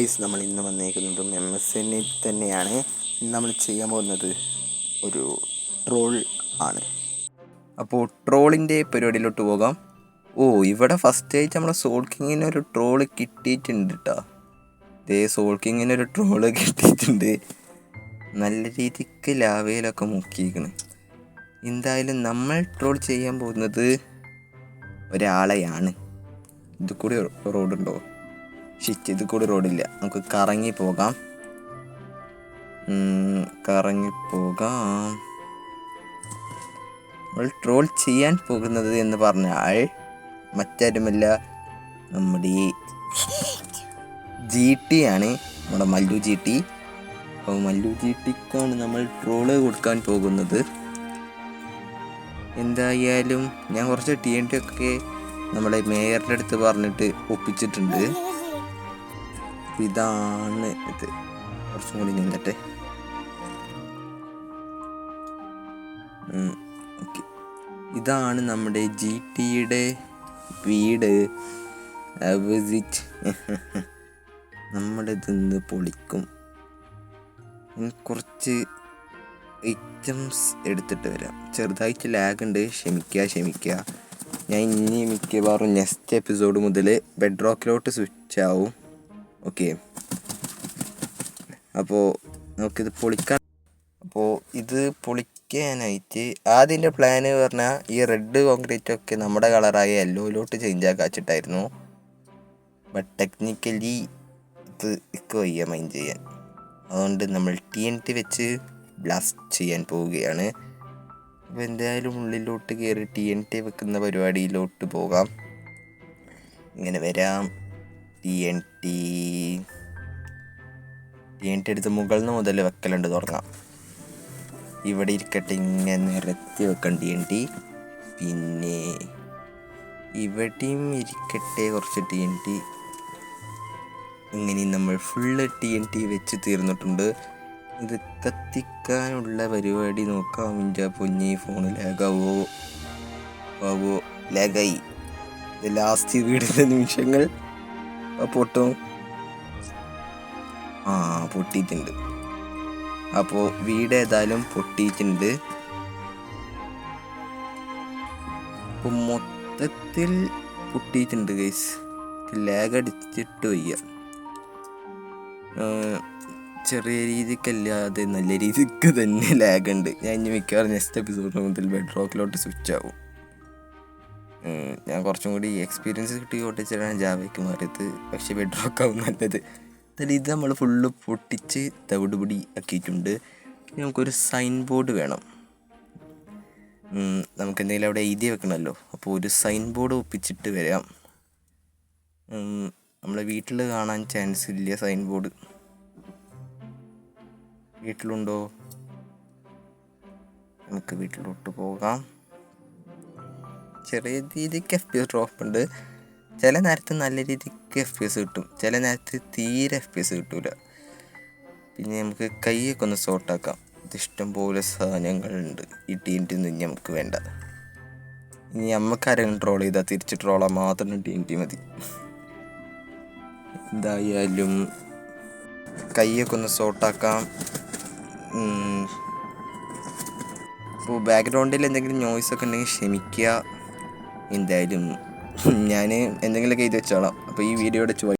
Guys, നമ്മൾ ഇന്ന് വന്നേക്കുന്നതും MSN തന്നെയാണ്. നമ്മൾ ചെയ്യാൻ പോകുന്നത് ഒരു ട്രോൾ ആണ്. അപ്പോൾ ട്രോളിൻ്റെ പരിപാടിയിലോട്ട് പോകാം. ഇവിടെ ഫസ്റ്റ് ആയിട്ട് നമ്മളെ സോൾ കിങ്ങിന് ഒരു ട്രോള് കിട്ടിയിട്ടുണ്ട് കേട്ടോ. സോൾ കിങ്ങിന് ഒരു ട്രോള് കിട്ടിയിട്ടുണ്ട്. നല്ല രീതിക്ക് ലാവയിലൊക്കെ മുക്കിയിരിക്കണം. എന്തായാലും നമ്മൾ ട്രോൾ ചെയ്യാൻ പോകുന്നത് ഒരാളെയാണ്. ഇത് കൂടി റോഡുണ്ടോ? ഇത് കൂടി റോഡില്ല. നമുക്ക് കറങ്ങി പോകാം. നമ്മൾ ട്രോൾ ചെയ്യാൻ പോകുന്നത് എന്ന് പറഞ്ഞാൽ മറ്റാരുമല്ല, നമ്മുടെ GT ആണ്. നമ്മുടെ മല്ലു GT. അപ്പോൾ മല്ലു GTക്കാണ് നമ്മൾ ട്രോള് കൊടുക്കാൻ പോകുന്നത്. എന്തായാലും ഞാൻ കുറച്ച് TNT ഒക്കെ നമ്മുടെ മേയറിൻ്റെ അടുത്ത് പറഞ്ഞിട്ട് ഒപ്പിച്ചിട്ടുണ്ട്. ഇതാണ് ഇത്. കുറച്ചും കൂടി നിന്നിട്ടെ. ഓക്കെ, ഇതാണ് നമ്മുടെ GTയുടെ വീട്. നമ്മുടെ ഇതൊന്ന് പൊളിക്കും. കുറച്ച് ഐറ്റംസ് എടുത്തിട്ട് വരാം. ചെറുതായിട്ട് ലാഗ് ഉണ്ട്, ക്ഷമിക്കുക. ഞാൻ ഇനി മിക്കവാറും നെക്സ്റ്റ് എപ്പിസോഡ് മുതൽ ബെഡ് റോക്കിലോട്ട് സ്വിച്ച് ആവും. ഓക്കെ, അപ്പോൾ നമുക്കിത് പൊളിക്കാൻ. അപ്പോൾ ഇത് പൊളിക്കാനായിട്ട് ആദ്യൻ്റെ പ്ലാന് പറഞ്ഞാൽ ഈ റെഡ് കോൺക്രീറ്റ് ഒക്കെ നമ്മുടെ കളറായ യെല്ലോയിലോട്ട് ചേഞ്ച് ആക്കാച്ചിട്ടായിരുന്നു. ബട്ട് ടെക്നിക്കലി ഇത് വയ്യ മൈൻഡ് ചെയ്യാൻ. അതുകൊണ്ട് നമ്മൾ TNT വെച്ച് ബ്ലാസ്റ്റ് ചെയ്യാൻ പോവുകയാണ്. അപ്പോൾ എന്തായാലും ഉള്ളിലോട്ട് കയറി TNT വെക്കുന്ന പരിപാടിയിലോട്ട് പോകാം. ഇങ്ങനെ വരാം. TNT എടുത്ത് മുകളിൽ നിന്ന് മുതൽ വെക്കലുണ്ട്. തുടങ്ങാം. ഇവിടെ ഇരിക്കട്ടെ, ഇങ്ങനെ നിരത്തി വെക്കാം TNT. പിന്നെ ഇവിടെയും ഇരിക്കട്ടെ കുറച്ച് TNT. ഇങ്ങനെ നമ്മൾ ഫുള്ള് TNT വെച്ച് തീർന്നിട്ടുണ്ട്. ഇത് കത്തിക്കാനുള്ള പരിപാടി നോക്കാം. എൻ്റെ പൊന്നി ഫോണ് ലാഗാവോ? ലാഗായി. ഇത് ലാസ്റ്റ് വീടുന്ന നിമിഷങ്ങൾ. പൊട്ടും. പൊട്ടിയിട്ടുണ്ട്. അപ്പോൾ വീട് ഏതായാലും പൊട്ടിയിട്ടുണ്ട്. അപ്പോൾ മൊത്തത്തിൽ പൊട്ടിയിട്ടുണ്ട് ഗൈസ്. ലാഗ് അടിച്ചിട്ട് വയ്യ. ചെറിയ രീതിക്കല്ലാതെ നല്ല രീതിക്ക് തന്നെ ലാഗ് ഉണ്ട്. ഞാൻ ഇനി മിക്കവാറും നെക്സ്റ്റ് എപ്പിസോഡ് മുതൽ ബെഡ് റോക്കിലോട്ട് സ്വിച്ച് ആവും. ഞാൻ കുറച്ചും കൂടി എക്സ്പീരിയൻസ് കിട്ടി ഓട്ടിച്ചിട്ടാണ് ജാവയ്ക്ക് മാറിയത്. പക്ഷേ ബെഡ് റോക്ക് ആവും നല്ലത്. എന്നാലും ഇത് നമ്മൾ ഫുള്ള് പൊട്ടിച്ച് തവിടുപൊടി ആക്കിയിട്ടുണ്ട്. നമുക്കൊരു സൈൻ ബോർഡ് വേണം. നമുക്ക് എന്തെങ്കിലും അവിടെ എഴുതി വെക്കണമല്ലോ. അപ്പോൾ ഒരു സൈൻ ബോർഡ് ഒപ്പിച്ചിട്ട് വരാം. നമ്മളെ വീട്ടിൽ കാണാൻ ചാൻസ് ഇല്ല സൈൻ ബോർഡ്. വീട്ടിലുണ്ടോ? നമുക്ക് വീട്ടിലോട്ട് പോകാം. ചെറിയ രീതിക്ക് FPS ഡ്രോപ്പ് ഉണ്ട്. ചില നേരത്ത് നല്ല രീതിക്ക് FPS കിട്ടും, ചില നേരത്ത് തീരെ FPS കിട്ടൂല. പിന്നെ നമുക്ക് കൈയൊക്കെ ഒന്ന് സോർട്ടാക്കാം. ഇതിഷ്ടം പോലെ സാധനങ്ങളുണ്ട്. ഈ TNT ഒന്നും ഇനി നമുക്ക് വേണ്ട. ഇനി നമുക്ക് ആരെങ്കിലും ട്രോൾ ചെയ്താൽ തിരിച്ച് ട്രോളാൻ മാത്രം TNT മതി. എന്തായാലും കൈയൊക്കെ ഒന്ന് സോർട്ടാക്കാം. ഇപ്പോൾ ബാക്ക്ഗ്രൗണ്ടിൽ എന്തെങ്കിലും നോയ്സൊക്കെ ഉണ്ടെങ്കിൽ ക്ഷമിക്കുക. എന്തായാലും ഞാൻ എന്തെങ്കിലുമൊക്കെ എഴുതി വെച്ചോളാം. അപ്പോൾ ഈ വീഡിയോയുടെ